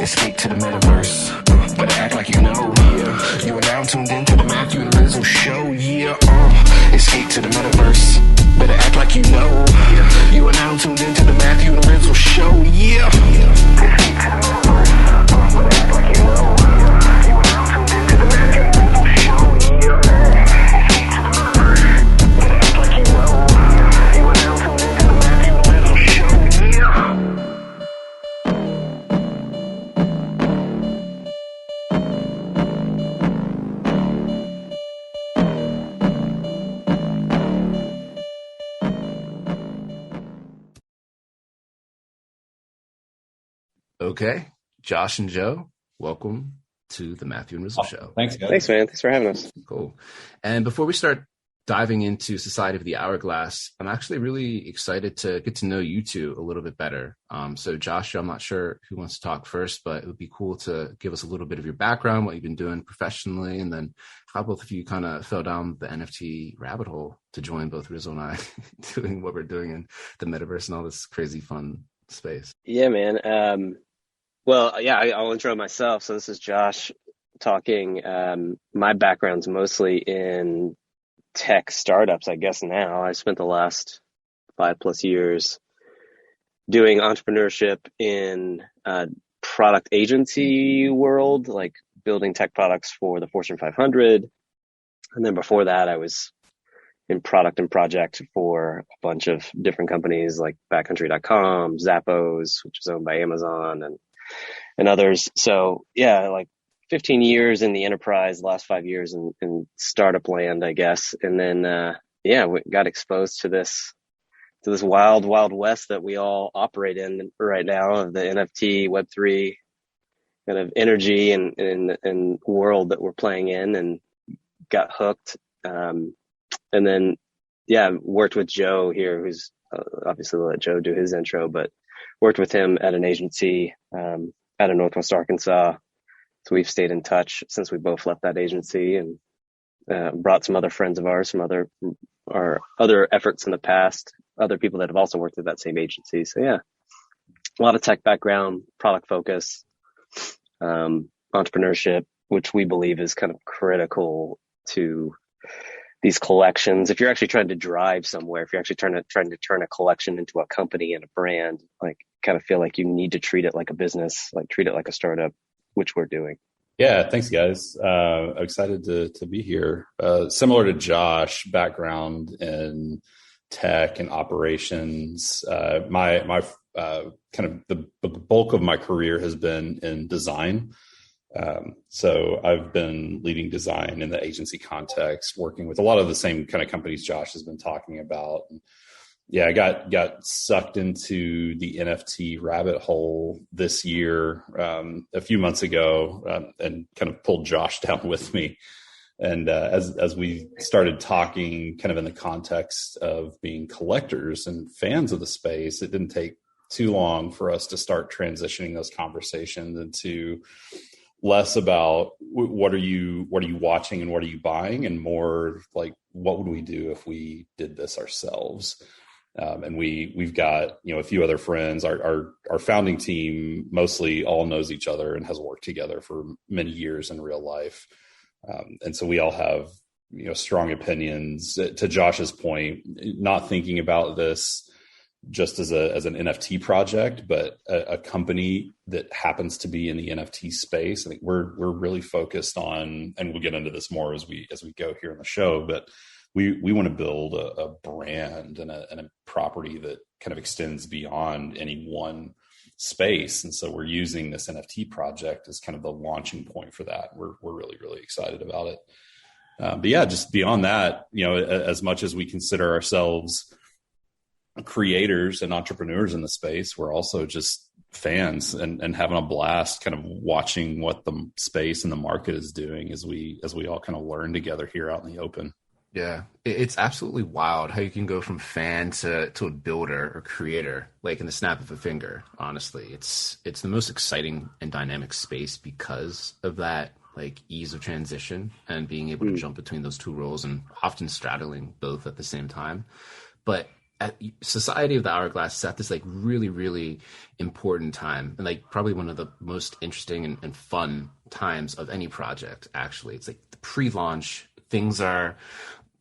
Escape to the metaverse. Better act like you know, yeah. You are now tuned into the Matthew Rizzle show, yeah. Escape to the metaverse. Better act like you know, yeah. You are now tuned into the Matthew Rizzle show, yeah. Escape to the metaverse. Better act like you know, yeah. You are now tuned into the Matthew Rizzle show, yeah. Escape to the metaverse. Better act like you know, yeah. You are now tuned into the Matthew Rizzle show, yeah. Okay, Josh and Joe, welcome to the Matthew and Rizzle show. Thanks, guys. Thanks, man. Thanks for having us. Cool. And before we start diving into Society of the Hourglass, I'm actually really excited to get to know you two a little bit better. So Josh, I'm not sure who wants to talk first, but it would be cool to give us a little bit of your background, what you've been doing professionally, and then how both of you kind of fell down the NFT rabbit hole to join both Rizzle and I doing what we're doing in the metaverse and all this crazy fun space. Yeah, man. Well, yeah, I'll intro myself. So this is Josh talking. My background's mostly in tech startups, I guess now. I spent the last 5+ years doing entrepreneurship in product agency world, like building tech products for the Fortune 500. And then before that, I was in product and project for a bunch of different companies like backcountry.com, Zappos, which is owned by Amazon, and others. So yeah, like 15 years in the enterprise, last 5 years in startup land, I guess. And then, we got exposed to this wild, wild west that we all operate in right now, of the NFT, Web3 kind of energy and world that we're playing in, and got hooked. And then, worked with Joe here, who's obviously we'll let Joe do his intro, but worked with him at an agency out of Northwest Arkansas. So we've stayed in touch since we both left that agency, and brought some other friends of ours, our other efforts in the past, other people that have also worked at that same agency. So yeah, a lot of tech background, product focus, entrepreneurship, which we believe is kind of critical to these collections. If you're actually trying to drive somewhere, if you're actually trying to turn a collection into a company and a brand, like kind of feel like you need to treat it like a business, like treat it like a startup, which we're doing. Yeah, thanks, guys. I'm excited to be here. Similar to Josh, background in tech and operations. My kind of the bulk of my career has been in design. So I've been leading design in the agency context, working with a lot of the same kind of companies Josh has been talking about. And yeah, I got sucked into the NFT rabbit hole this year, a few months ago, and kind of pulled Josh down with me. And as we started talking kind of in the context of being collectors and fans of the space, it didn't take too long for us to start transitioning those conversations into less about what are you watching and what are you buying, and more like, what would we do if we did this ourselves? And we've got, a few other friends. Our founding team mostly all knows each other and has worked together for many years in real life. And so we all have, strong opinions. To Josh's point, not thinking about this just as an NFT project, but a company that happens to be in the NFT space. I think we're really focused on, and we'll get into this more as we go here in the show, but we want to build a brand and a property that kind of extends beyond any one space. And so we're using this NFT project as kind of the launching point for that. We're really, really excited about it. But yeah, just beyond that, as much as we consider ourselves creators and entrepreneurs in the space, we're also just fans and having a blast kind of watching what the space and the market is doing as we all kind of learn together here out in the open. Yeah, it's absolutely wild how you can go from fan to a builder or creator, like in the snap of a finger. Honestly, it's the most exciting and dynamic space because of that, like, ease of transition and being able to jump between those two roles, and often straddling both at the same time. But Society of the Hourglass is at this like really, really important time, and like probably one of the most interesting and fun times of any project. Actually, it's like the pre-launch, things are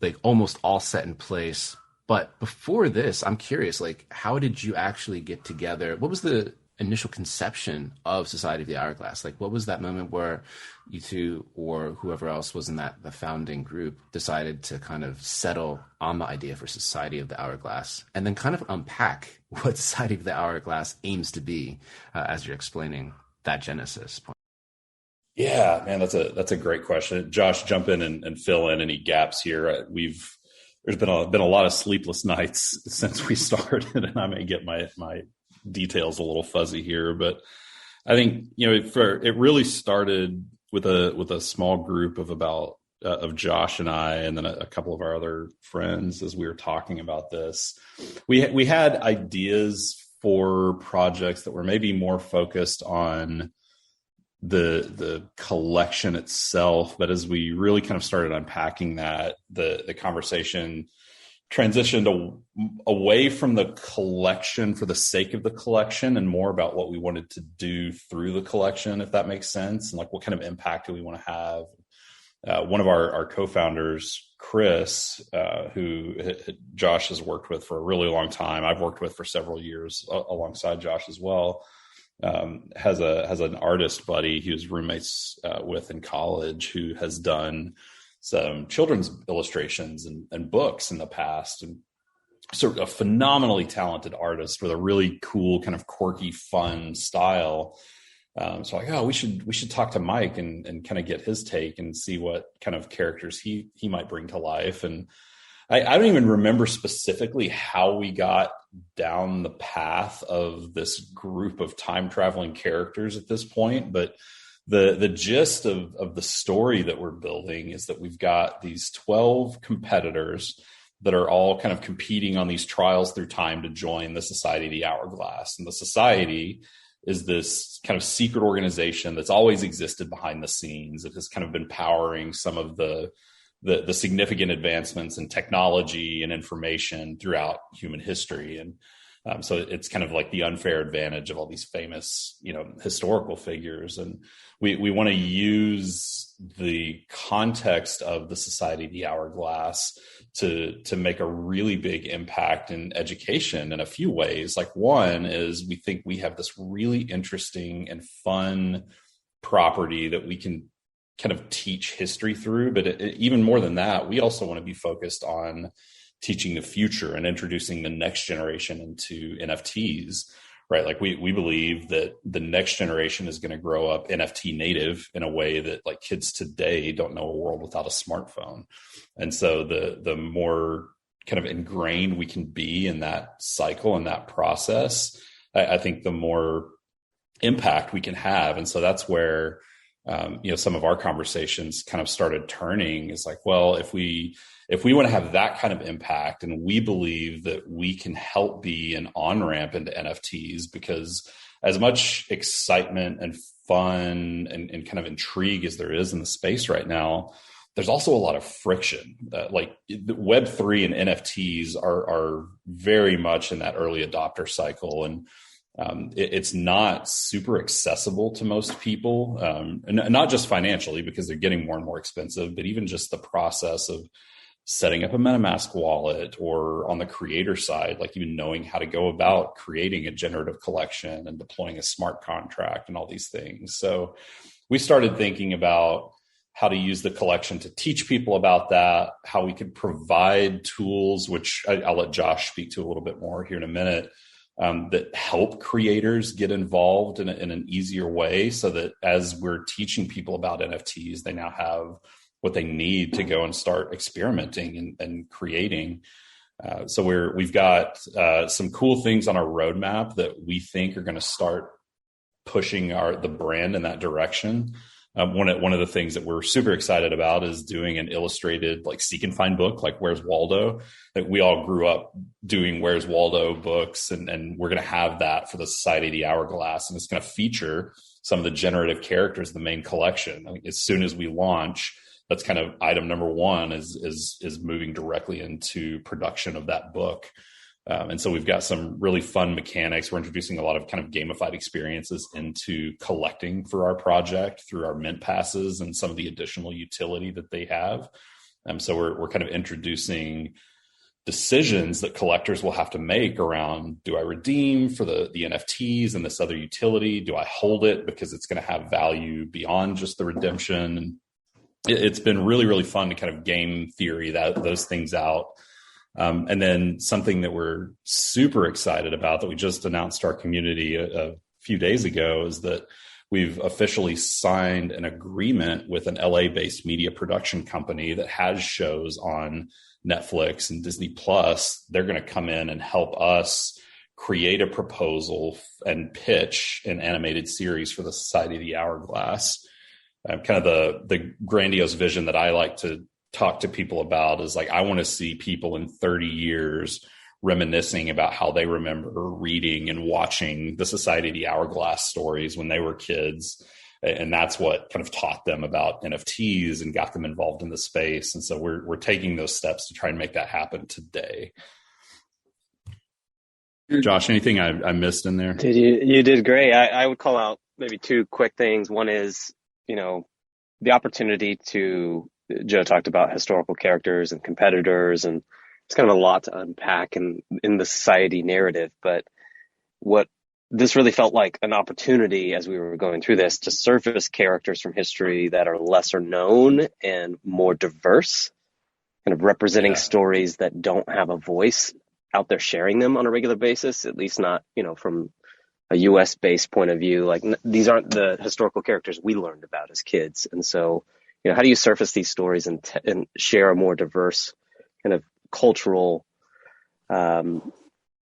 like almost all set in place. But before this, I'm curious, like, how did you actually get together? What was the initial conception of Society of the Hourglass? Like, what was that moment where you two or whoever else was in the founding group decided to kind of settle on the idea for Society of the Hourglass, and then kind of unpack what Society of the Hourglass aims to be as you're explaining that genesis point? Yeah, man, that's a great question. Josh, jump in and fill in any gaps here. There's been a lot of sleepless nights since we started, and I may get my details a little fuzzy here, but I think it really started with a small group of Josh and I, and then a couple of our other friends as we were talking about this. We had ideas for projects that were maybe more focused on the collection itself, but as we really kind of started unpacking that, the conversation transitioned away from the collection for the sake of the collection and more about what we wanted to do through the collection, if that makes sense, and like what kind of impact do we want to have. One of our co-founders, Chris, who Josh has worked with for a really long time, I've worked with for several years alongside Josh as well, has an artist buddy he was roommates with in college, who has done some children's illustrations and books in the past, and sort of a phenomenally talented artist with a really cool kind of quirky, fun style. So like, we should talk to Mike and kind of get his take and see what kind of characters he might bring to life. And I don't even remember specifically how we got down the path of this group of time traveling characters at this point, but the gist of the story that we're building is that we've got these 12 competitors that are all kind of competing on these trials through time to join the Society of the Hourglass. And the Society is this kind of secret organization that's always existed behind the scenes. It has kind of been powering some of the significant advancements in technology and information throughout human history. And so it's kind of like the unfair advantage of all these famous, historical figures. And we want to use the context of the Society of the Hourglass to make a really big impact in education in a few ways. Like, one is we think we have this really interesting and fun property that we can kind of teach history through. But even more than that, we also want to be focused on teaching the future and introducing the next generation into NFTs, right? Like we believe that the next generation is going to grow up NFT native in a way that like kids today don't know a world without a smartphone. And so the more kind of ingrained we can be in that cycle and that process, I think the more impact we can have. And so that's where, some of our conversations kind of started turning. Is like, well, if we want to have that kind of impact, and we believe that we can help be an on-ramp into NFTs, because as much excitement and fun and kind of intrigue as there is in the space right now, there's also a lot of friction. Like Web3 and NFTs are very much in that early adopter cycle, and it's not super accessible to most people, and not just financially because they're getting more and more expensive, but even just the process of setting up a MetaMask wallet, or on the creator side, like even knowing how to go about creating a generative collection and deploying a smart contract and all these things. So we started thinking about how to use the collection to teach people about that, how we could provide tools, which I'll let Josh speak to a little bit more here in a minute, that help creators get involved in an easier way, so that as we're teaching people about NFTs, they now have what they need to go and start experimenting and creating. So we've got some cool things on our roadmap that we think are going to start pushing the brand in that direction. One of the things that we're super excited about is doing an illustrated like seek and find book, like Where's Waldo? That we all grew up doing Where's Waldo books, and we're going to have that for the Society of the Hourglass, and it's going to feature some of the generative characters in the main collection. I think as soon as we launch, that's kind of item number one is moving directly into production of that book. And so we've got some really fun mechanics. We're introducing a lot of kind of gamified experiences into collecting for our project through our mint passes and some of the additional utility that they have. So we're kind of introducing decisions that collectors will have to make around, do I redeem for the NFTs and this other utility? Do I hold it because it's going to have value beyond just the redemption? And it's been really, really fun to kind of game theory those things out. And then something that we're super excited about that we just announced to our community a few days ago is that we've officially signed an agreement with an LA-based media production company that has shows on Netflix and Disney Plus. They're going to come in and help us create a proposal and pitch an animated series for the Society of the Hourglass. Kind of the grandiose vision that I like to talk to people about is like, I want to see people in 30 years reminiscing about how they remember reading and watching the Society of the Hourglass stories when they were kids. And that's what kind of taught them about NFTs and got them involved in the space. And so we're taking those steps to try and make that happen today. Josh, anything I missed in there? You did great. I would call out maybe two quick things. One is, the opportunity to, Joe talked about historical characters and competitors, and it's kind of a lot to unpack in the society narrative. But what this really felt like an opportunity as we were going through this to surface characters from history that are lesser known and more diverse, kind of representing stories that don't have a voice out there sharing them on a regular basis, at least not, from a US based point of view. Like these aren't the historical characters we learned about as kids. And so, how do you surface these stories and share a more diverse kind of cultural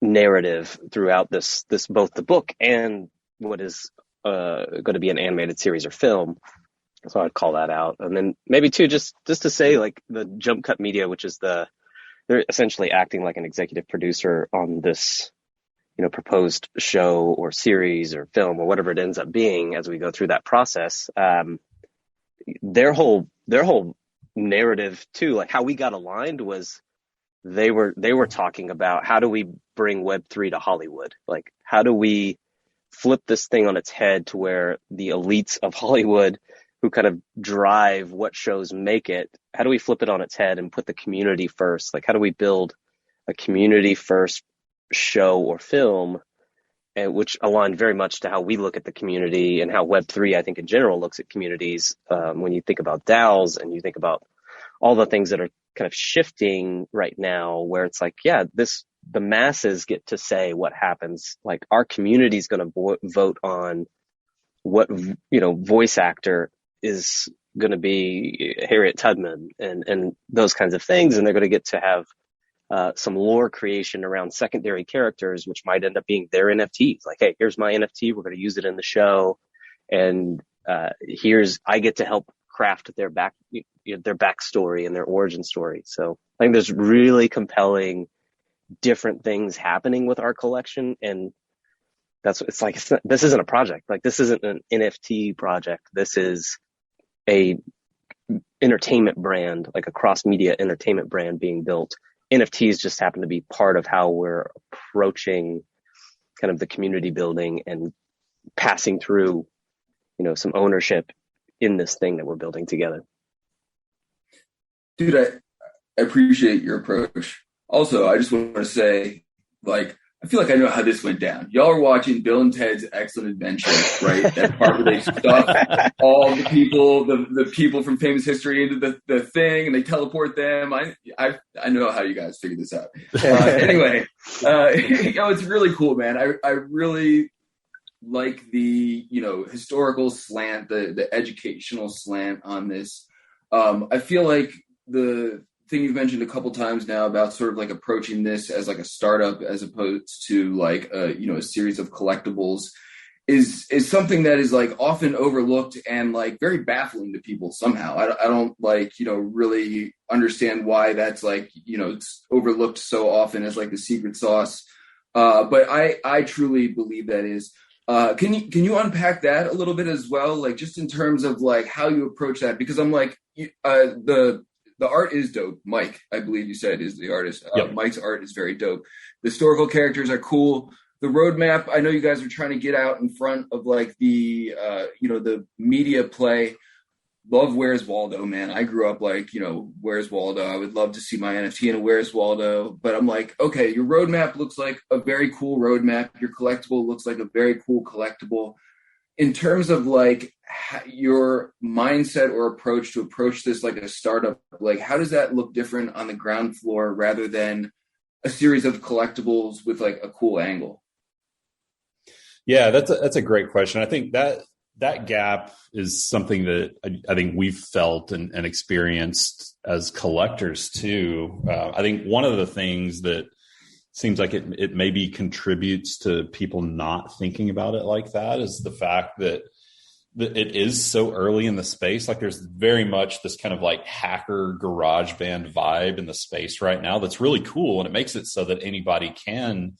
narrative throughout this both the book and what is going to be an animated series or film? So I'd call that out. And then maybe too, just to say, like, the Jump Cut Media, which is they're essentially acting like an executive producer on this, proposed show or series or film or whatever it ends up being as we go through that process. Their whole narrative too, like how we got aligned, was they were talking about how do we bring Web3 to Hollywood? Like, how do we flip this thing on its head to where the elites of Hollywood who kind of drive what shows make it, how do we flip it on its head and put the community first? Like, how do we build a community first show or film, and which aligned very much to how we look at the community and how Web3, I think in general, looks at communities. When you think about DAOs and you think about all the things that are kind of shifting right now, where it's like, the masses get to say what happens. Like, our community is going to vote on what, voice actor is going to be Harriet Tubman and those kinds of things. And they're going to get to have some lore creation around secondary characters, which might end up being their NFTs. Like, hey, here's my NFT. We're going to use it in the show. And I get to help craft their backstory and their origin story. So I think there's really compelling different things happening with our collection. And this isn't a project. Like, this isn't an NFT project. This is a entertainment brand, like a cross-media entertainment brand being built. NFTs just happen to be part of how we're approaching kind of the community building and passing through, some ownership in this thing that we're building together. Dude, I appreciate your approach. Also, I just want to say, like, I feel like I know how this went down. Y'all are watching Bill and Ted's Excellent Adventure, right? That part where they stuff all the people from famous history into the thing, and they teleport them. I know how you guys figured this out. Anyway, it's really cool, man. I really like the historical slant, the educational slant on this. I feel like the thing you've mentioned a couple times now about sort of like approaching this as like a startup as opposed to like a series of collectibles is something that is like often overlooked and like very baffling to people somehow. I don't like really understand why that's like it's overlooked so often as like the secret sauce. But I truly believe that is. Can you unpack that a little bit as well, like just in terms of like how you approach that? Because I'm like the art is dope. Mike, I believe you said, is the artist. Yep. Mike's art is very dope. The historical characters are cool. The roadmap, I know you guys are trying to get out in front of like the the media play. Love Where's Waldo, man. I grew up like, Where's Waldo? I would love to see my NFT in a Where's Waldo. But I'm like, okay, your roadmap looks like a very cool roadmap. Your collectible looks like a very cool collectible. In terms of like your mindset or approach to approach this like a startup, like how does that look different on the ground floor rather than a series of collectibles with like a cool angle? Yeah, that's a great question. I think that gap is something that I think we've felt and experienced as collectors too. I think one of the things that seems like it maybe contributes to people not thinking about it like that is the fact that it is so early in the space. Like there's very much this kind of like hacker garage band vibe in the space right now that's really cool. And it makes it so that anybody can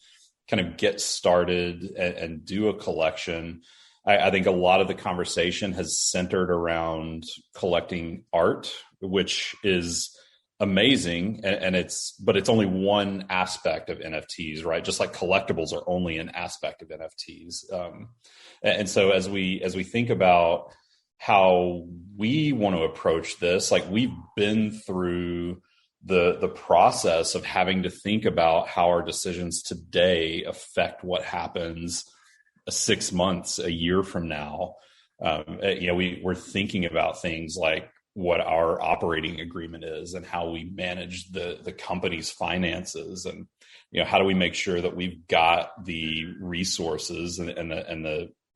kind of get started and do a collection. I think a lot of the conversation has centered around collecting art, which is amazing. But it's only one aspect of NFTs, right? Just like collectibles are only an aspect of NFTs. And so as we think about how we want to approach this, like we've been through the process of having to think about how our decisions today affect what happens 6 months, a year from now. We're thinking about things like what our operating agreement is and how we manage the company's finances, and how do we make sure that we've got the resources and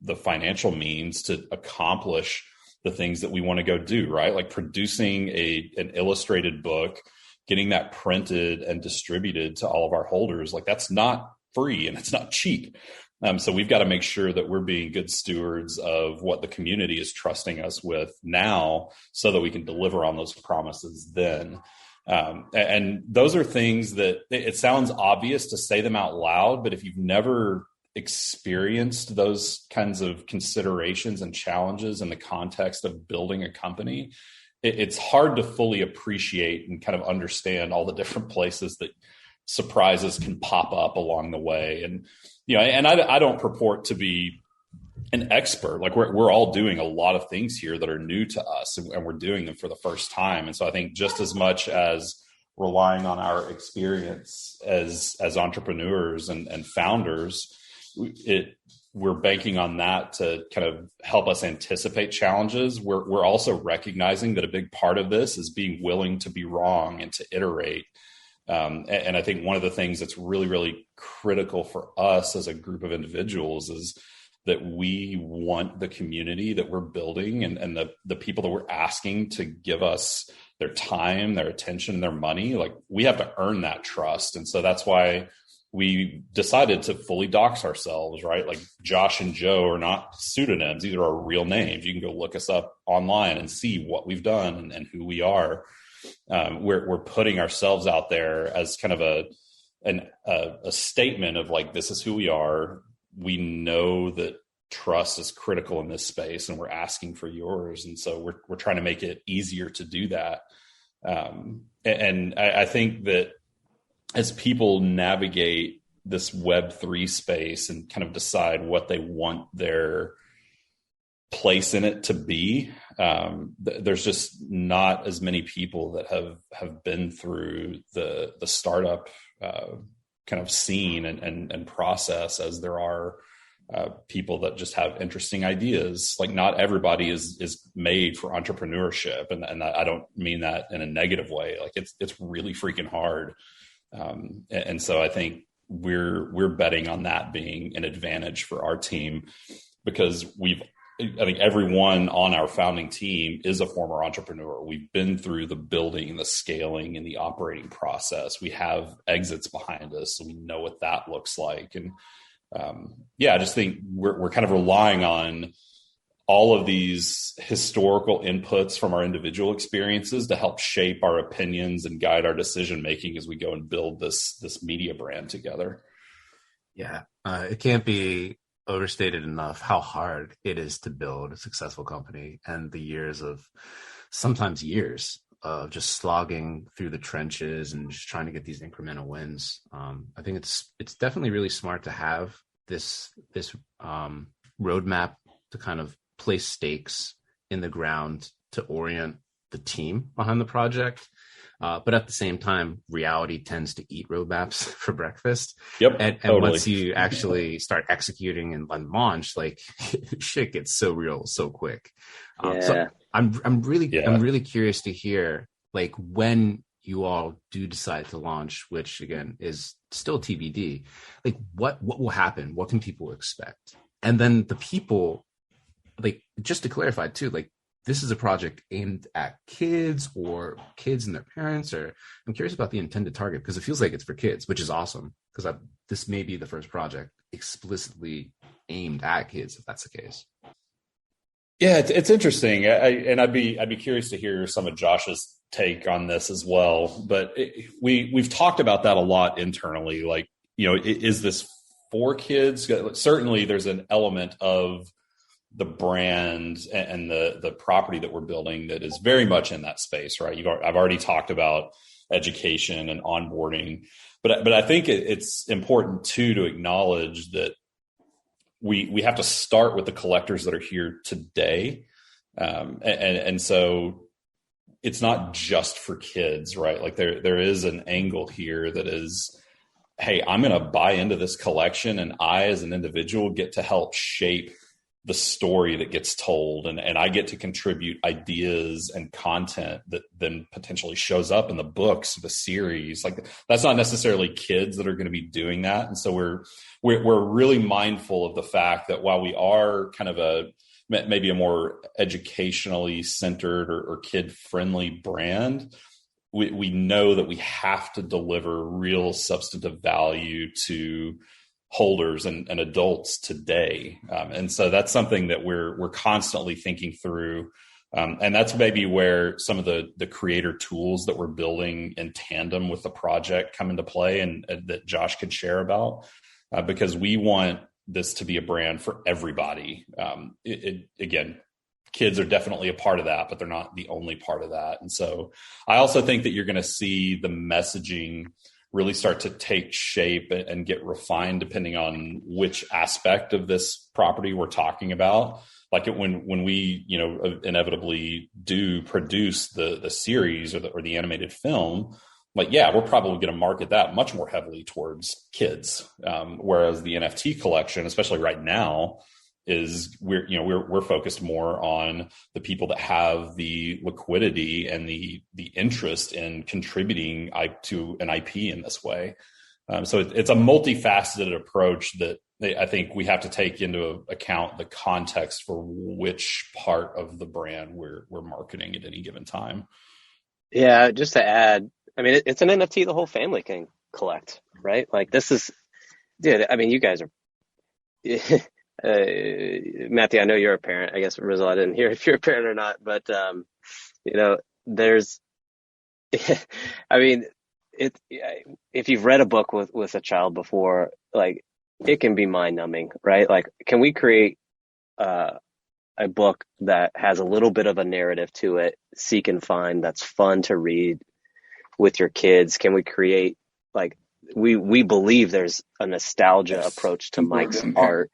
the financial means to accomplish the things that we want to go do, right? Like producing an illustrated book, getting that printed and distributed to all of our holders, like that's not free and it's not cheap. So we've got to make sure that we're being good stewards of what the community is trusting us with now so that we can deliver on those promises then. And those are things that it sounds obvious to say them out loud, but if you've never experienced those kinds of considerations and challenges in the context of building a company, it's hard to fully appreciate and kind of understand all the different places that surprises can pop up along the way. And I don't purport to be an expert. Like we're all doing a lot of things here that are new to us, and we're doing them for the first time. And so I think just as much as relying on our experience as entrepreneurs and founders, we're banking on that to kind of help us anticipate challenges. We're also recognizing that a big part of this is being willing to be wrong and to iterate. And I think one of the things that's really, really critical for us as a group of individuals is that we want the community that we're building and the people that we're asking to give us their time, their attention, their money. Like we have to earn that trust. And so that's why we decided to fully dox ourselves, right? Like Josh and Joe are not pseudonyms. These are our real names. You can go look us up online and see what we've done and who we are. We're putting ourselves out there as kind of a statement of like, this is who we are. We know that trust is critical in this space and we're asking for yours. And so we're trying to make it easier to do that. And I think that as people navigate this Web3 space and kind of decide what they want their place in it to be, there's just not as many people that have been through the startup kind of scene and process as there are people that just have interesting ideas. Like not everybody is made for entrepreneurship, and I don't mean that in a negative way. Like it's really freaking hard. And so I think we're betting on that being an advantage for our team, because I think everyone on our founding team is a former entrepreneur. We've been through the building, the scaling, and the operating process. We have exits behind us, so we know what that looks like. And I just think we're kind of relying on all of these historical inputs from our individual experiences to help shape our opinions and guide our decision making as we go and build this media brand together. Yeah, it can't be overstated enough how hard it is to build a successful company, and the sometimes years of just slogging through the trenches and just trying to get these incremental wins. I think it's definitely really smart to have this roadmap to kind of place stakes in the ground to orient the team behind the project. But at the same time, reality tends to eat roadmaps for breakfast. Yep. And totally. once you actually start executing and launch, like shit gets so real so quick. So I'm really curious to hear, like, when you all do decide to launch, which again is still TBD, like what will happen? What can people expect? And then the people, like, just to clarify too, like, this is a project aimed at kids or kids and their parents, or I'm curious about the intended target, because it feels like it's for kids, which is awesome, because this may be the first project explicitly aimed at kids, if that's the case. Yeah, it's interesting. I'd be curious to hear some of Josh's take on this as well. But we've talked about that a lot internally. Like, is this for kids? Certainly there's an element of the brand and the property that we're building that is very much in that space, right? I've already talked about education and onboarding, but I think it's important too to acknowledge that we have to start with the collectors that are here today, and so it's not just for kids, right? Like there is an angle here that is, hey, I'm going to buy into this collection, and I as an individual get to help shape the story that gets told, and I get to contribute ideas and content that then potentially shows up in the books, the series. Like, that's not necessarily kids that are going to be doing that. And so we're really mindful of the fact that while we are kind of maybe a more educationally centered or kid friendly brand, we know that we have to deliver real substantive value to holders and adults today. And so that's something that we're constantly thinking through. And that's maybe where some of the creator tools that we're building in tandem with the project come into play, and that Josh could share about, because we want this to be a brand for everybody. Again, kids are definitely a part of that, but they're not the only part of that. And so I also think that you're going to see the messaging really start to take shape and get refined depending on which aspect of this property we're talking about. Like when we, inevitably do produce the series or the animated film, like, yeah, we're probably going to market that much more heavily towards kids. Whereas the NFT collection, especially right now, is we're focused more on the people that have the liquidity and the interest in contributing to an IP in this way. So it's a multifaceted approach that I think we have to take into account the context for which part of the brand we're marketing at any given time. Yeah, just to add, I mean, it's an NFT the whole family can collect, right? Like, this is, dude, I mean, you guys are Matthew, I know you're a parent. I guess, Rizzle, I didn't hear if you're a parent or not, but there's, I mean, if you've read a book with a child before, like, it can be mind numbing, right? Like, can we create a book that has a little bit of a narrative to it, seek and find, that's fun to read with your kids? Can we create, like, we believe there's a nostalgia approach to Mike's art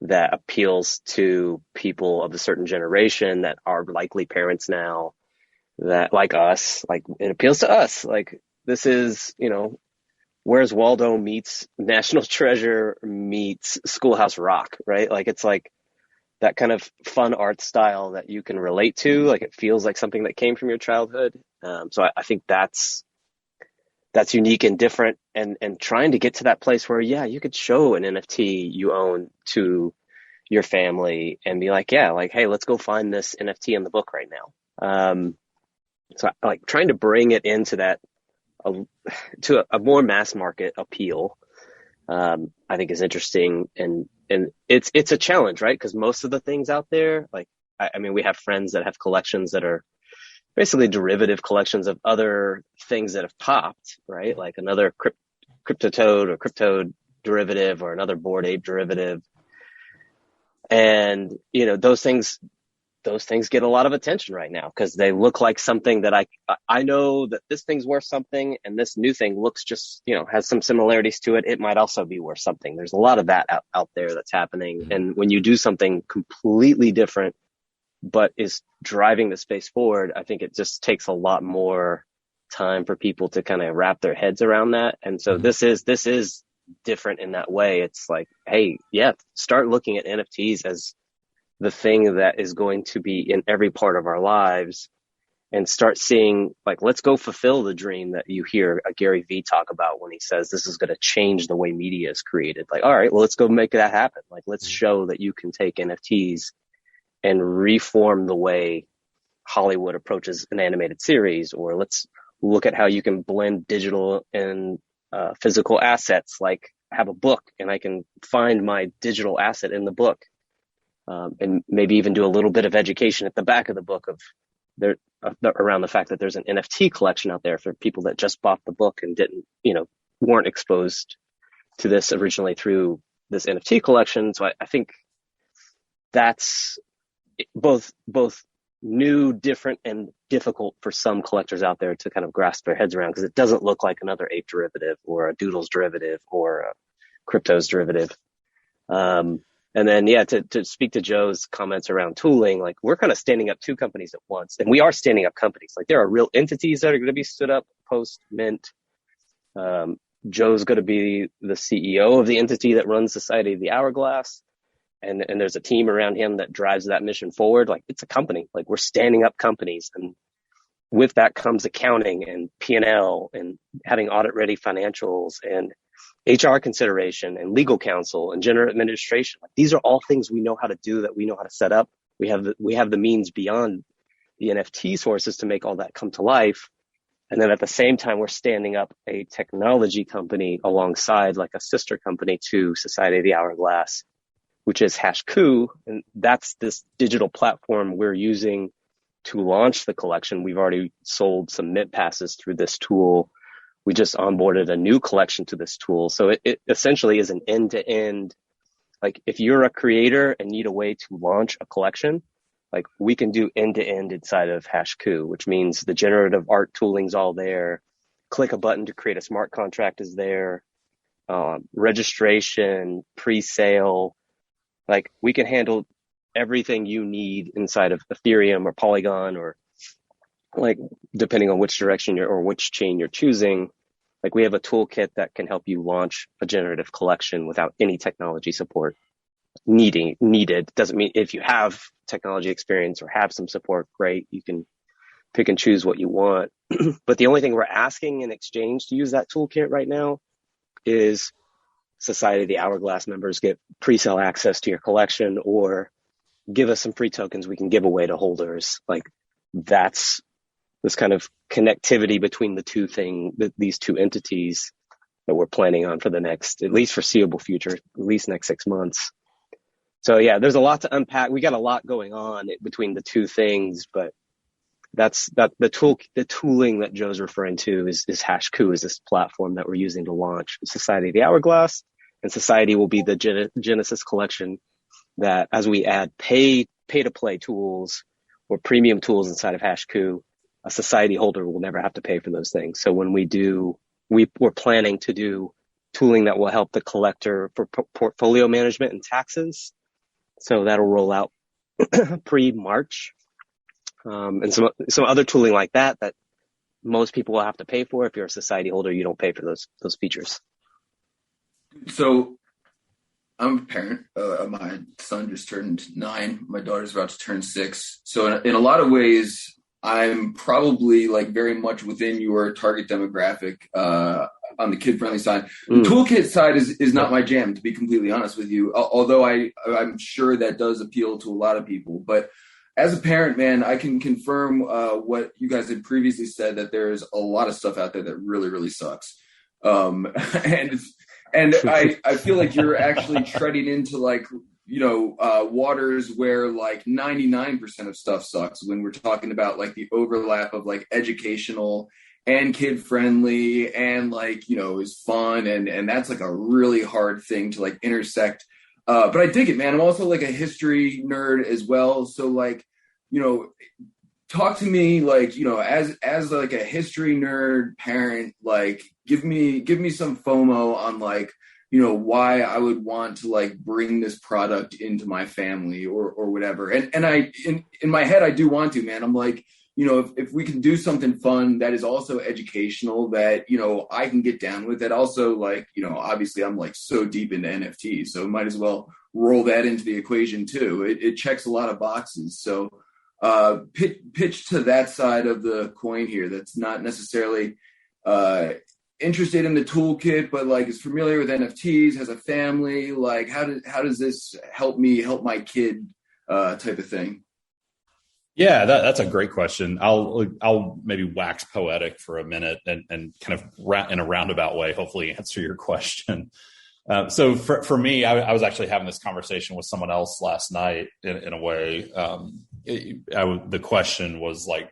that appeals to people of a certain generation that are likely parents now, that, like us, like, it appeals to us. Like, this is, Where's Waldo meets National Treasure meets Schoolhouse Rock, right? Like, it's like that kind of fun art style that you can relate to. Like, it feels like something that came from your childhood. So I think that's unique and different, and trying to get to that place where, yeah, you could show an NFT you own to your family and be like, yeah, like, hey, let's go find this NFT in the book right now. So, like, trying to bring it into that, to a more mass market appeal, I think is interesting. And it's a challenge, right? Because most of the things out there, like, I mean, we have friends that have collections that are basically derivative collections of other things that have popped, right? Like another Cryptotoad or Crypto derivative, or another Bored Ape derivative. And, those things those things get a lot of attention right now because they look like something that I know that this thing's worth something, and this new thing looks just, has some similarities to it. It might also be worth something. There's a lot of that out there that's happening. Mm-hmm. And when you do something completely different, but is driving the space forward, I think it just takes a lot more time for people to kind of wrap their heads around that. And so this is different in that way. It's like, hey, yeah, start looking at NFTs as the thing that is going to be in every part of our lives, and start seeing, like, let's go fulfill the dream that you hear Gary Vee talk about when he says this is going to change the way media is created. Like, all right, well, let's go make that happen. Like, let's show that you can take NFTs and reform the way Hollywood approaches an animated series, or let's look at how you can blend digital and physical assets, like have a book and I can find my digital asset in the book. And maybe even do a little bit of education at the back of the book around the fact that there's an NFT collection out there for people that just bought the book and weren't exposed to this originally through this NFT collection. So I think that's both new, different, and difficult for some collectors out there to kind of grasp their heads around, because it doesn't look like another ape derivative or a doodles derivative or a cryptos derivative. And then, to speak to Joe's comments around tooling, like, we're kind of standing up two companies at once, and we are standing up companies. Like, there are real entities that are going to be stood up post mint. Joe's going to be the CEO of the entity that runs Society of the Hourglass. And there's a team around him that drives that mission forward. Like, it's a company, like, we're standing up companies. And with that comes accounting and P&L and having audit ready financials and HR consideration and legal counsel and general administration. Like, these are all things we know how to do, that we know how to set up. We have the means beyond the NFT sources to make all that come to life. And then at the same time, we're standing up a technology company alongside, like a sister company to Society of the Hourglass, which is HashCoo. And that's this digital platform we're using to launch the collection. We've already sold some mint passes through this tool. We just onboarded a new collection to this tool. So it essentially is an end-to-end. Like, if you're a creator and need a way to launch a collection, like, we can do end-to-end inside of HashCoo, which means the generative art tooling's all there. Click a button to create a smart contract is there. Registration, pre-sale. Like, we can handle everything you need inside of Ethereum or Polygon, or, like, depending on which direction or which chain you're choosing. Like, we have a toolkit that can help you launch a generative collection without any technology support needed. Doesn't mean if you have technology experience or have some support, great, you can pick and choose what you want. But the only thing we're asking in exchange to use that toolkit right now is Society of the Hourglass members get pre-sale access to your collection, or give us some free tokens we can give away to holders. Like, that's this kind of connectivity between these two entities that we're planning on for the next, at least foreseeable future, at least next 6 months. So yeah, there's a lot to unpack. We got a lot going on between the two things, but the tooling that Joe's referring to is HashCoo, is this platform that we're using to launch Society of the Hourglass. And Society will be the Genesis collection that, as we add pay to play tools or premium tools inside of HashCoo, a Society holder will never have to pay for those things. So when we're planning to do tooling that will help the collector for portfolio management and taxes. So that'll roll out pre-March. And some other tooling like that most people will have to pay for. If you're a Society holder, you don't pay for those features. So I'm a parent. My son just turned 9. My daughter's about to turn 6. So in a lot of ways, I'm probably, like, very much within your target demographic on the kid-friendly side. The toolkit side is not my jam, to be completely honest with you, although I'm sure that does appeal to a lot of people. But as a parent, man, I can confirm what you guys had previously said, that there's a lot of stuff out there that really, really sucks. And I feel like you're actually treading into, like, waters where, like, 99% of stuff sucks when we're talking about, like, the overlap of, like, educational and kid friendly and, like, is fun. And that's, like, a really hard thing to, like, intersect. But I dig it, man. I'm also, like, a history nerd as well. So, like, talk to me like, as like a history nerd parent, like give me some FOMO on like, why I would want to like bring this product into my family or whatever. And I, in my head, I do want to, man. I'm like, if we can do something fun that is also educational that, I can get down with it. Also, like, obviously I'm like so deep into NFTs, so might as well roll that into the equation too. It checks a lot of boxes. So pitch to that side of the coin here that's not necessarily interested in the toolkit, but like is familiar with NFTs, has a family. Like, how does this help me help my kid type of thing? Yeah, that's a great question. I'll maybe wax poetic for a minute and kind of in a roundabout way, hopefully answer your question. So for me, I was actually having this conversation with someone else last night in a way. The question was like,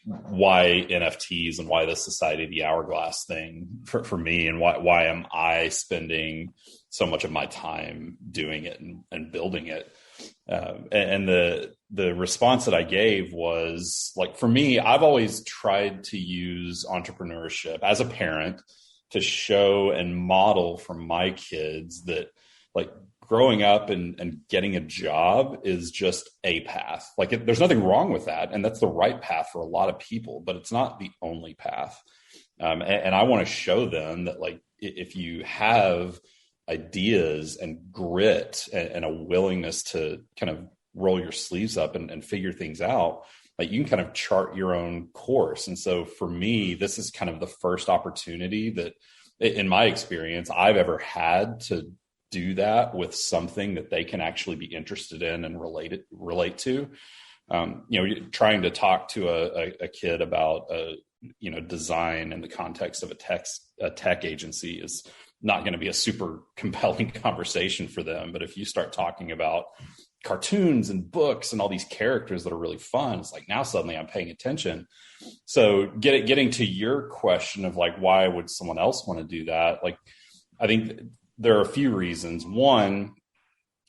why NFTs and why the Society of the Hourglass thing for me, and why am I spending so much of my time doing it and building it? And the response that I gave was like, for me, I've always tried to use entrepreneurship as a parent to show and model for my kids that like growing up and getting a job is just a path. Like there's nothing wrong with that. And that's the right path for a lot of people, but it's not the only path. And I want to show them that like, if you have ideas and grit and a willingness to kind of roll your sleeves up and figure things out, like you can kind of chart your own course. And so for me, this is kind of the first opportunity that in my experience, I've ever had to do that with something that they can actually be interested in and relate to. Trying to talk to a kid about design in the context of a tech agency is not going to be a super compelling conversation for them. But if you start talking about cartoons and books and all these characters that are really fun, it's like now suddenly I'm paying attention. So getting to your question of like, why would someone else want to do that? Like, I think there are a few reasons. One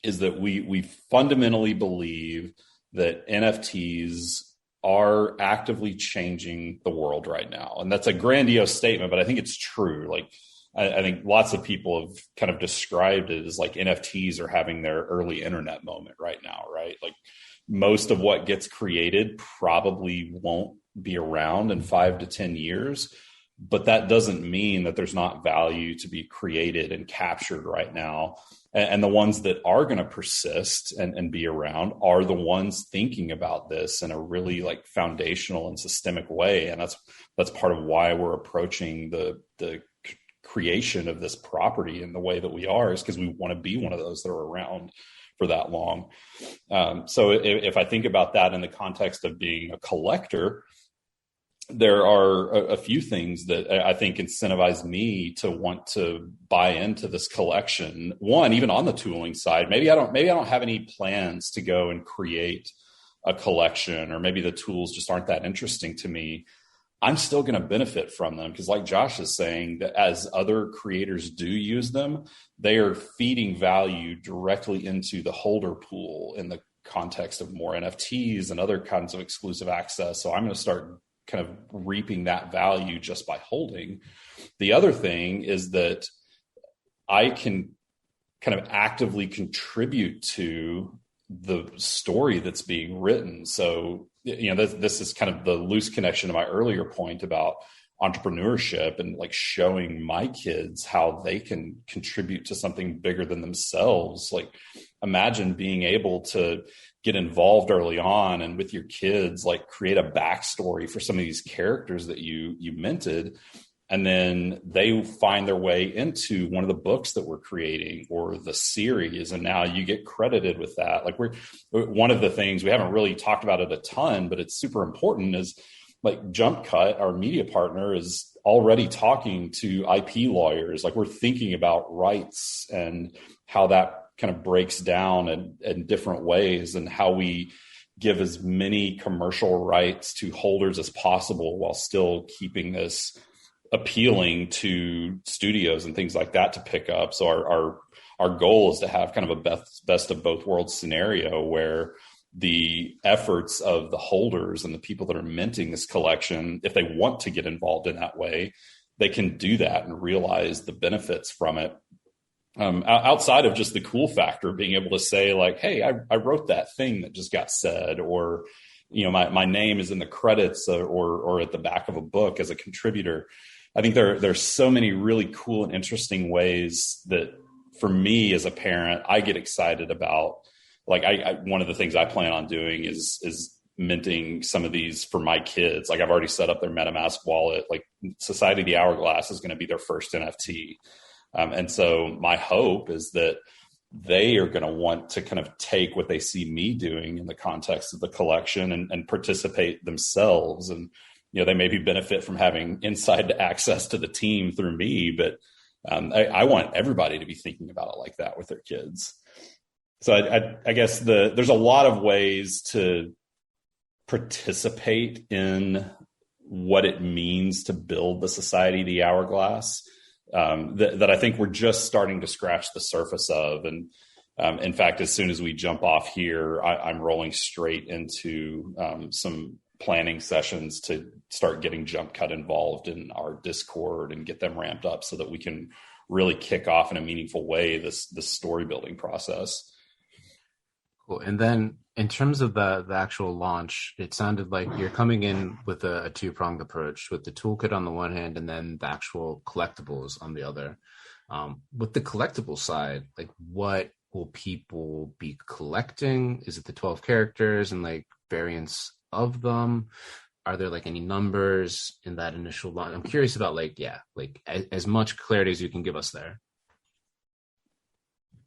is that we fundamentally believe that NFTs are actively changing the world right now. And that's a grandiose statement, but I think it's true. Like, I think lots of people have kind of described it as like NFTs are having their early internet moment right now, right? Like most of what gets created probably won't be around in 5 to 10 years, but that doesn't mean that there's not value to be created and captured right now. And the ones that are going to persist and be around are the ones thinking about this in a really like foundational and systemic way. And that's part of why we're approaching the creation of this property in the way that we are, is because we want to be one of those that are around for that long. So if I think about that in the context of being a collector, there are a few things that I think incentivize me to want to buy into this collection. One, even on the tooling side, maybe I don't have any plans to go and create a collection, or maybe the tools just aren't that interesting to me. I'm still going to benefit from them because, like Josh is saying, that as other creators do use them, they are feeding value directly into the holder pool in the context of more NFTs and other kinds of exclusive access. So I'm going to start kind of reaping that value just by holding. The other thing is that I can kind of actively contribute to the story that's being written. So, this is kind of the loose connection to my earlier point about entrepreneurship and like showing my kids how they can contribute to something bigger than themselves. Like imagine being able to get involved early on and with your kids, like create a backstory for some of these characters that you minted. And then they find their way into one of the books that we're creating or the series. And now you get credited with that. Like one of the things we haven't really talked about it a ton, but it's super important, is like Jump Cut, our media partner, is already talking to IP lawyers. Like we're thinking about rights and how that kind of breaks down in different ways, and how we give as many commercial rights to holders as possible while still keeping this appealing to studios and things like that to pick up. So our goal is to have kind of a best of both worlds scenario where the efforts of the holders and the people that are minting this collection, if they want to get involved in that way, they can do that and realize the benefits from it. Outside of just the cool factor of being able to say like, hey, I wrote that thing that just got said, or, my name is in the credits or at the back of a book as a contributor. I think there's so many really cool and interesting ways that for me as a parent, I get excited about. Like one of the things I plan on doing is minting some of these for my kids. Like I've already set up their MetaMask wallet. Like Society of the Hourglass is going to be their first NFT. And so my hope is that they are going to want to kind of take what they see me doing in the context of the collection and participate themselves. And, they maybe benefit from having inside access to the team through me, but I want everybody to be thinking about it like that with their kids. So I guess there's a lot of ways to participate in what it means to build the Society of the Hourglass that I think we're just starting to scratch the surface of. And in fact, as soon as we jump off here, I'm rolling straight into some planning sessions to start getting Jump Cut involved in our Discord and get them ramped up so that we can really kick off in a meaningful way this story building process. Cool. And then in terms of the actual launch, it sounded like you're coming in with a two-pronged approach with the toolkit on the one hand and then the actual collectibles on the other. With the collectible side, like what will people be collecting? Is it the 12 characters and like variants of them? Are there like any numbers in that initial launch? I'm curious about as much clarity as you can give us there.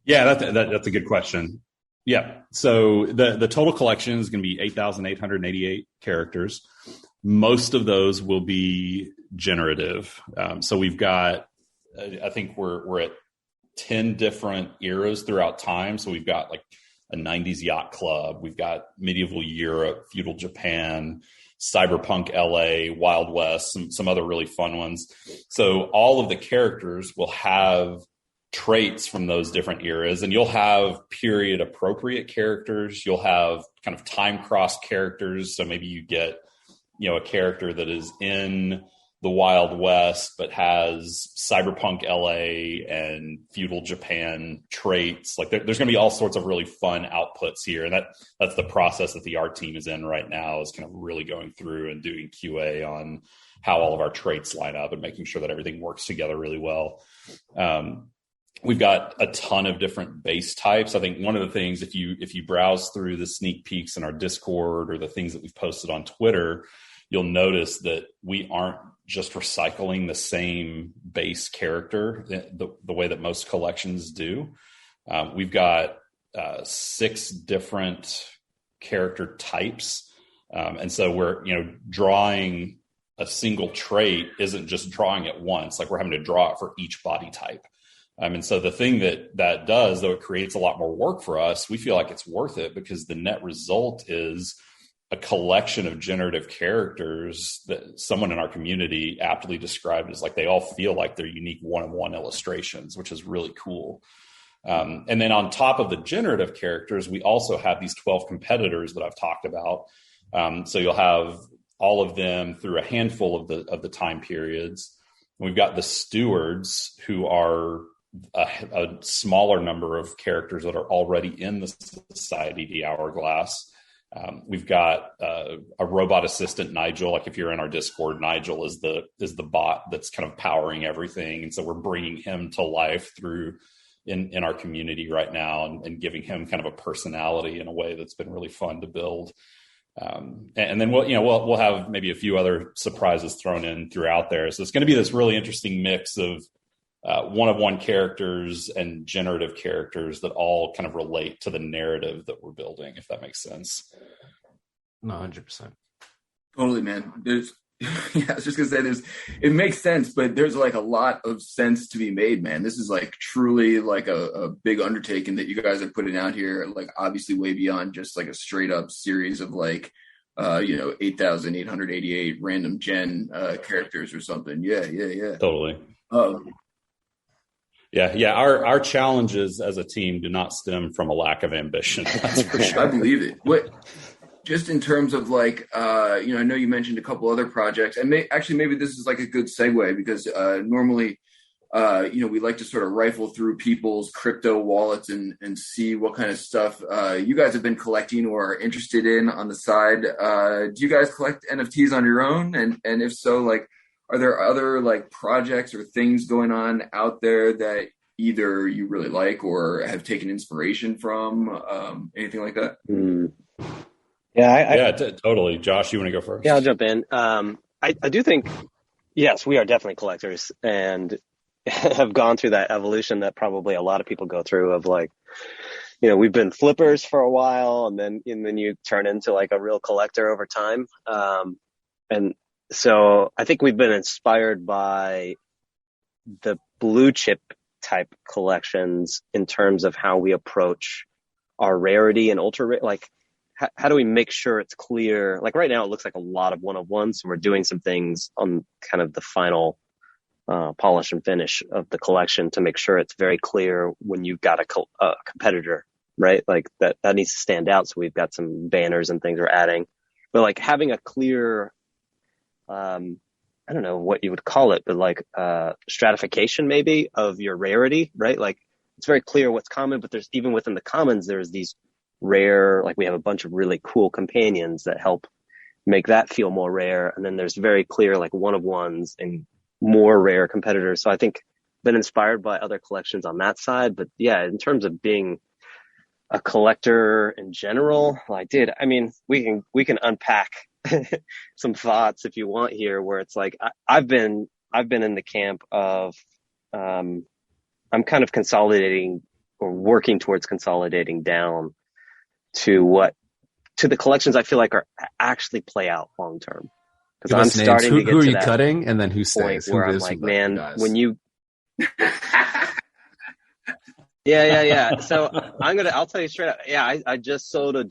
Yeah, that's a good question. Yeah. So the total collection is going to be 8,888 characters. Most of those will be generative. So we've got, I think we're at 10 different eras throughout time. So we've got like a 90s yacht club. We've got medieval Europe, feudal Japan, cyberpunk LA, Wild West, some other really fun ones. So all of the characters will have traits from those different eras, and you'll have period appropriate characters. You'll have kind of time cross characters. So maybe you get, a character that is in the Wild West, but has cyberpunk LA and feudal Japan traits. Like there's going to be all sorts of really fun outputs here. And that's the process that the art team is in right now, is kind of really going through and doing QA on how all of our traits line up and making sure that everything works together really well. We've got a ton of different base types. I think one of the things, if you browse through the sneak peeks in our Discord or the things that we've posted on Twitter, you'll notice that we aren't just recycling the same base character the way that most collections do. We've got 6 different character types. And so we're, drawing a single trait isn't just drawing it once, like we're having to draw it for each body type. And so the thing that does, though it creates a lot more work for us, we feel like it's worth it because the net result is a collection of generative characters that someone in our community aptly described as like they all feel like they're unique one-on-one illustrations, which is really cool. And then on top of the generative characters, we also have these 12 competitors that I've talked about. So you'll have all of them through a handful of the time periods. We've got the stewards, who are a smaller number of characters that are already in the Society of the Hourglass. We've got a robot assistant, Nigel. Like if you're in our Discord, Nigel is the bot that's kind of powering everything. And so we're bringing him to life through in our community right now and giving him kind of a personality in a way that's been really fun to build. And then we'll have maybe a few other surprises thrown in throughout there. So it's going to be this really interesting mix of one-of-one characters and generative characters that all kind of relate to the narrative that we're building, if that makes sense. No, 100%. Totally, man. I was just gonna say it makes sense, but there's like a lot of sense to be made, man. This is like truly like a big undertaking that you guys are putting out here, like obviously way beyond just like a straight up series of like 8,888 random gen characters or something. Yeah. Totally. Yeah. Our challenges as a team do not stem from a lack of ambition. That's for sure. I believe it. What, just in terms of like, I know you mentioned a couple other projects, and maybe this is like a good segue because normally, we like to sort of rifle through people's crypto wallets and see what kind of stuff you guys have been collecting or are interested in on the side. Do you guys collect NFTs on your own? And if so, like, are there other like projects or things going on out there that either you really like or have taken inspiration from? Anything like that? Yeah, totally. Josh, you want to go first? Yeah, I'll jump in. I do think, yes, we are definitely collectors and have gone through that evolution that probably a lot of people go through of like, we've been flippers for a while and then you turn into like a real collector over time. And so I think we've been inspired by the blue chip type collections in terms of how we approach our rarity and ultra rare. Like, how do we make sure it's clear? Like right now, it looks like a lot of one-of-ones. So we're doing some things on kind of the final polish and finish of the collection to make sure it's very clear when you've got a competitor, right? Like that needs to stand out. So we've got some banners and things we're adding, but like having a clear, I don't know what you would call it, but like stratification maybe of your rarity, right? Like it's very clear what's common, but there's even within the commons, there's these rare, like we have a bunch of really cool companions that help make that feel more rare. And then there's very clear like one-of-ones and more rare competitors. So I think been inspired by other collections on that side. But yeah, in terms of being a collector in general, like, dude, I mean, we can unpack some thoughts if you want here, where it's like I've been in the camp of I'm kind of consolidating or working towards consolidating down to the collections I feel like are actually play out long term. Because I'm starting to get who to are you that cutting, and then who point stays? where I'm like, man, when you yeah. So I'll tell you straight up. Yeah, I just sold a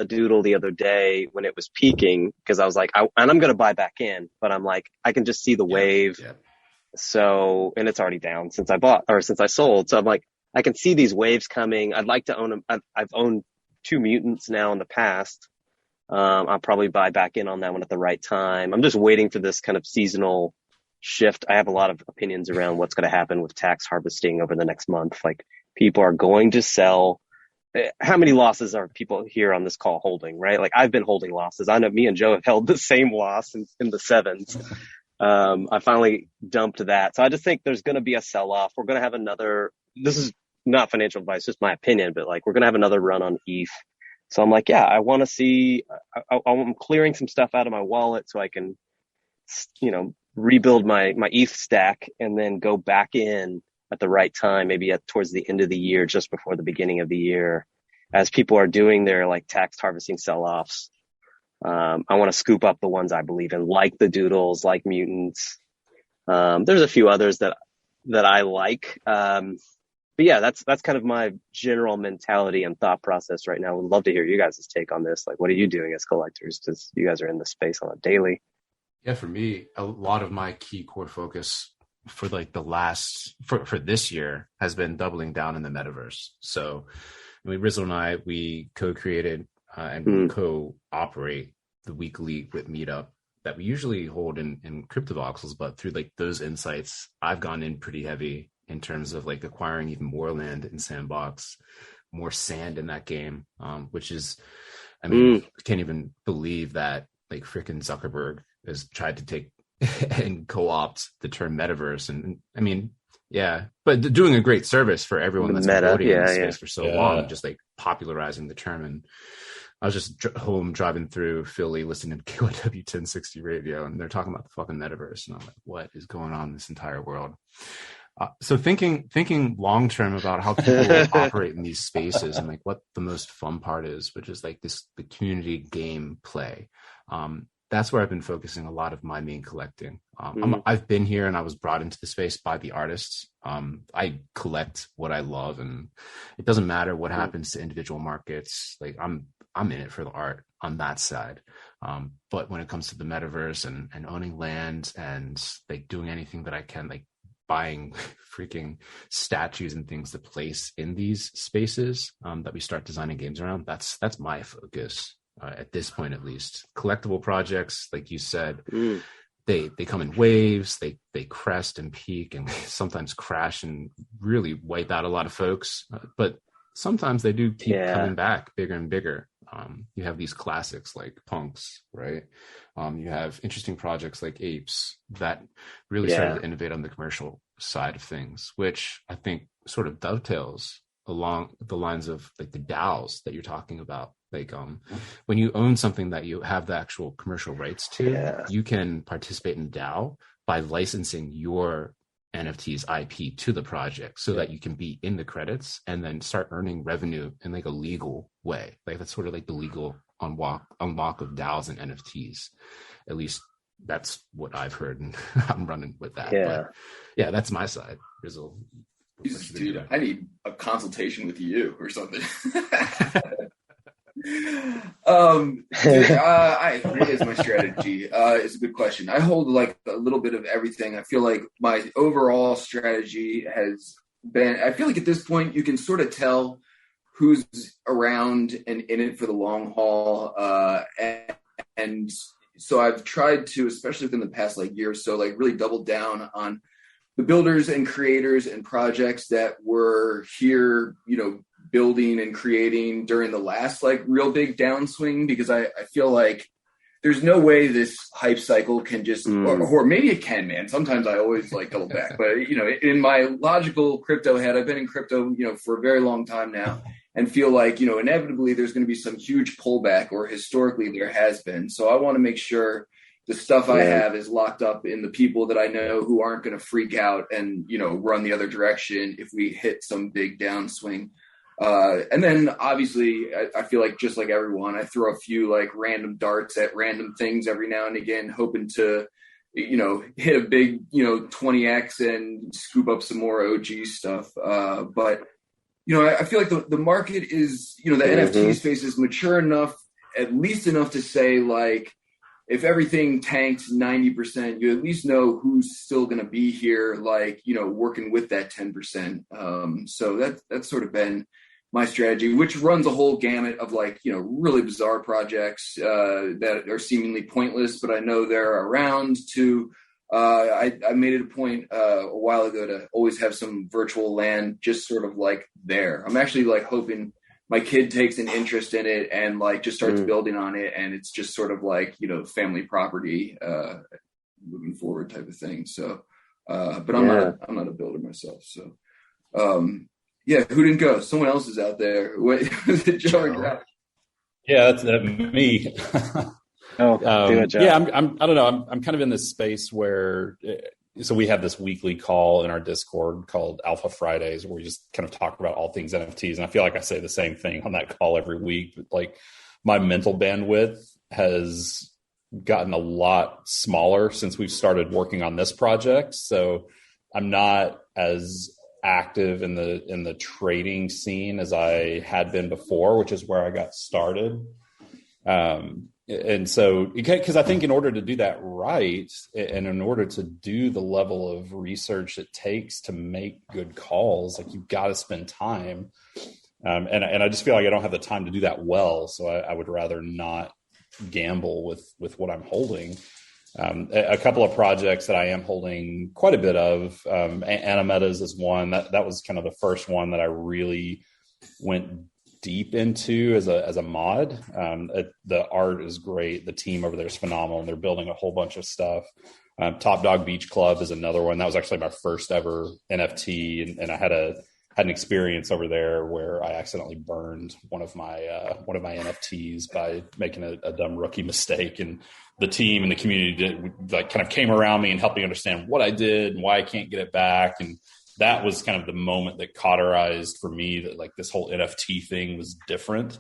doodle the other day when it was peaking because I was like, and I'm going to buy back in, but I'm like, I can just see the wave. Yeah. So, and it's already down since I sold. So I'm like, I can see these waves coming. I'd like to own them. I've owned 2 mutants now in the past. I'll probably buy back in on that one at the right time. I'm just waiting for this kind of seasonal shift. I have a lot of opinions around what's going to happen with tax harvesting over the next month. Like people are going to sell. How many losses are people here on this call holding, right? Like I've been holding losses. I know me and Joe have held the same loss in the 7s. I finally dumped that. So I just think there's going to be a sell-off. We're going to have this is not financial advice, just my opinion, but like we're going to have another run on ETH. So I'm like, yeah, I want to see, I'm clearing some stuff out of my wallet so I can, rebuild my ETH stack and then go back in at the right time, maybe towards the end of the year, just before the beginning of the year, as people are doing their like tax harvesting sell-offs. I want to scoop up the ones I believe in, like the doodles, like mutants. There's a few others that I like. But yeah, that's kind of my general mentality and thought process right now. Would love to hear you guys' take on this. Like, what are you doing as collectors? Because you guys are in the space on a daily. Yeah, for me, a lot of my key core focus for like for this year has been doubling down in the metaverse. So, Rizzle and I, we co-created and co-operate the weekly with Meetup that we usually hold in crypto voxels, but through like those insights, I've gone in pretty heavy in terms of like acquiring even more land in Sandbox, more sand in that game, which is, I can't even believe that like frickin' Zuckerberg has tried to take and co-opt the term metaverse. And I mean, yeah, but doing a great service for everyone that's been voting in this space for so long, just like popularizing the term. And I was just home driving through Philly, listening to KYW 1060 radio, and they're talking about the fucking metaverse. And I'm like, what is going on in this entire world? So thinking long term about how people operate in these spaces and like what the most fun part is, which is like the community game play. That's where I've been focusing a lot of my main collecting. I've been here and I was brought into the space by the artists. I collect what I love, and it doesn't matter what happens to individual markets. Like I'm in it for the art on that side. But when it comes to the metaverse and owning land and like doing anything that I can, like buying freaking statues and things to place in these spaces that we start designing games around. That's my focus at this point, at least. Collectible projects, like you said, they come in waves, they crest and peak and sometimes crash and really wipe out a lot of folks. But sometimes they do keep coming back bigger and bigger. You have these classics like punks, right? You have interesting projects like apes that really started to innovate on the commercial side of things, which I think sort of dovetails along the lines of like the DAOs that you're talking about. Like when you own something that you have the actual commercial rights to, you can participate in DAO by licensing your NFT's IP to the project so that you can be in the credits and then start earning revenue in like a legal way. Like that's sort of like the legal unlock of DAOs and NFTs. At least that's what I've heard, and I'm running with that. But yeah, that's my side. Rizzle. Dude, I need a consultation with you or something. It is my strategy. It's a good question. I hold like a little bit of everything. I feel like my overall strategy has been, I feel like at this point you can sort of tell who's around and in it for the long haul. And so I've tried to, especially within the past like year or so, like really double down on the builders and creators and projects that were here, you know, building and creating during the last like real big downswing, because I feel like there's no way this hype cycle can just, or maybe it can, man. Sometimes I always like double back, but you know, in my logical crypto head, I've been in crypto, you know, for a very long time now, and feel like, you know, inevitably there's going to be some huge pullback, or historically there has been. So I want to make sure the stuff I have is locked up in the people that I know who aren't going to freak out and, you know, run the other direction if we hit some big downswing. And then obviously I feel like just like everyone, I throw a few like random darts at random things every now and again, hoping to, you know, hit a big, you know, 20x and scoop up some more OG stuff. But, you know, I feel like the market is, you know, the NFT space is mature enough, at least enough to say like, if everything tanked 90%, you at least know who's still going to be here, like, you know, working with that 10%. So that's sort of been my strategy, which runs a whole gamut of like, you know, really bizarre projects that are seemingly pointless, but I know they're around to, I made it a point a while ago to always have some virtual land just sort of like there. I'm actually like hoping my kid takes an interest in it and like just starts building on it, and it's just sort of like, you know, family property moving forward type of thing. So, but I'm not a builder myself. So, yeah, who didn't go? Someone else is out there. Wait, was it Joe or Greg? Yeah, that's me. Do it, Joe. Yeah, I don't know. I'm kind of in this space where. So we have this weekly call in our Discord called Alpha Fridays, where we just kind of talk about all things NFTs. And I feel like I say the same thing on that call every week. But like my mental bandwidth has gotten a lot smaller since we've started working on this project. So I'm not as active in the trading scene as I had been before, which is where I got started. And so, because I think in order to do that right, and in order to do the level of research it takes to make good calls, like you've got to spend time. And I just feel like I don't have the time to do that well. So I would rather not gamble with what I'm holding. A couple of projects that I am holding quite a bit of, Animetas is one that was kind of the first one that I really went deep into as a mod. The art is great. The team over there is phenomenal. And they're building a whole bunch of stuff. Top Dog Beach Club is another one. That was actually my first ever NFT. And I had an experience over there where I accidentally burned one of my NFTs by making a dumb rookie mistake. And the team and the community like kind of came around me and helped me understand what I did and why I can't get it back. And that was kind of the moment that cauterized for me that like this whole NFT thing was different.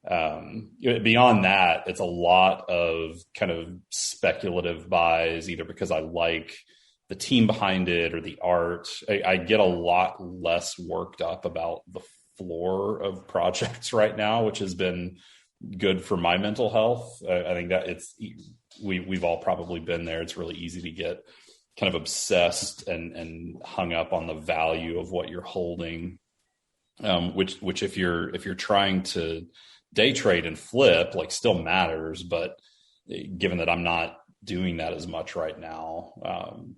Beyond that, it's a lot of kind of speculative buys, either because I like the team behind it or the art. I get a lot less worked up about the floor of projects right now, which has been good for my mental health. I think that we've all probably been there. It's really easy to get kind of obsessed and hung up on the value of what you're holding, which if you're trying to day trade and flip, like, still matters. But given that I'm not doing that as much right now,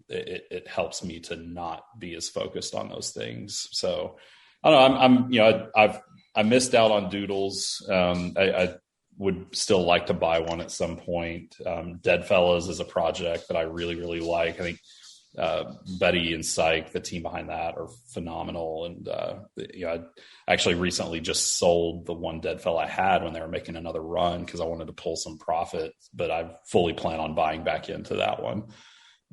it helps me to not be as focused on those things. So I don't know, I missed out on Doodles. I would still like to buy one at some point. Deadfellas is a project that I really, really like. I think Betty and Syke, the team behind that, are phenomenal. And I actually recently just sold the one Deadfell I had when they were making another run, because I wanted to pull some profit, but I fully plan on buying back into that one.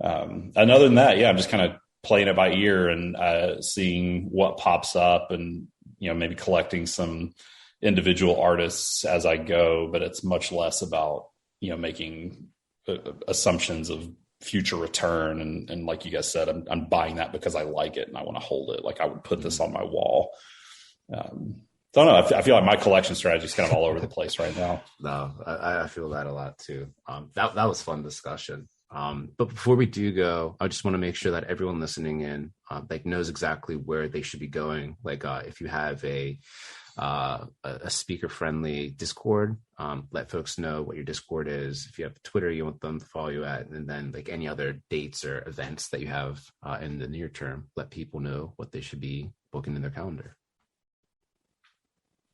And other than that, I'm just kind of playing it by ear and seeing what pops up, and maybe collecting some individual artists as I go. But it's much less about making assumptions of future return, and like you guys said, I'm buying that because I like it and I want to hold it. Like, I would put this on my wall. So I don't know. I feel like my collection strategy is kind of all over the place right now. No, I feel that a lot too. That was fun discussion. But before we do go, I just want to make sure that everyone listening in knows exactly where they should be going. Like, if you have a speaker-friendly Discord, let folks know what your Discord is. If you have Twitter you want them to follow you at, and then like any other dates or events that you have in the near term, let people know what they should be booking in their calendar.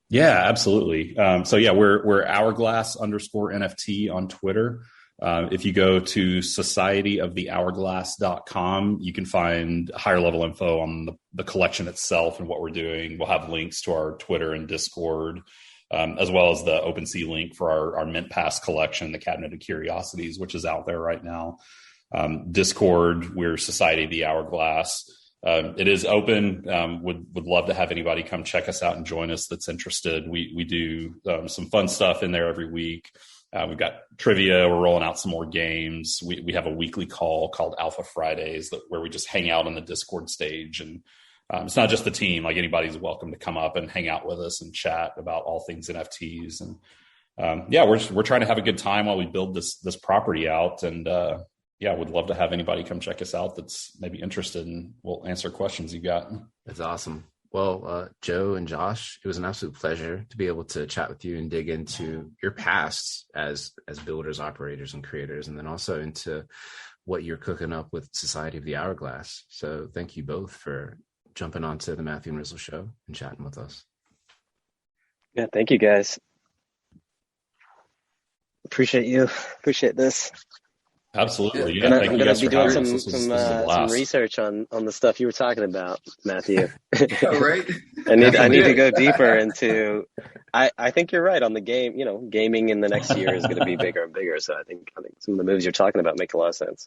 Yeah, absolutely. We're Hourglass _ NFT on Twitter. If you go to societyofthehourglass.com, you can find higher level info on the collection itself and what we're doing. We'll have links to our Twitter and Discord, as well as the OpenSea link for our Mint Pass collection, the Cabinet of Curiosities, which is out there right now. Discord, we're Society of the Hourglass. It is open. Would love to have anybody come check us out and join us that's interested. We do some fun stuff in there every week. We've got trivia. We're rolling out some more games. We have a weekly call called Alpha Fridays where we just hang out on the Discord stage. And it's not just the team. Like, anybody's welcome to come up and hang out with us and chat about all things NFTs. And we're trying to have a good time while we build this property out. And would love to have anybody come check us out that's maybe interested, and we'll answer questions you got. That's awesome. Well, Joe and Josh, it was an absolute pleasure to be able to chat with you and dig into your past as builders, operators, and creators, and then also into what you're cooking up with Society of the Hourglass. So thank you both for jumping onto the Matthew and Rizzle show and chatting with us. Yeah, thank you guys. Appreciate you. Appreciate this. Absolutely. Yeah, I'm going to be doing some research on the stuff you were talking about, Matthew. Right? I need to go deeper into. I think you're right on the game. Gaming in the next year is going to be bigger and bigger. So I think some of the moves you're talking about make a lot of sense.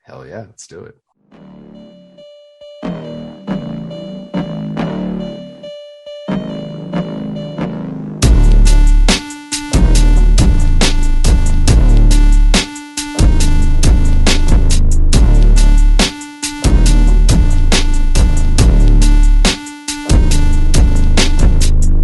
Hell yeah, let's do it.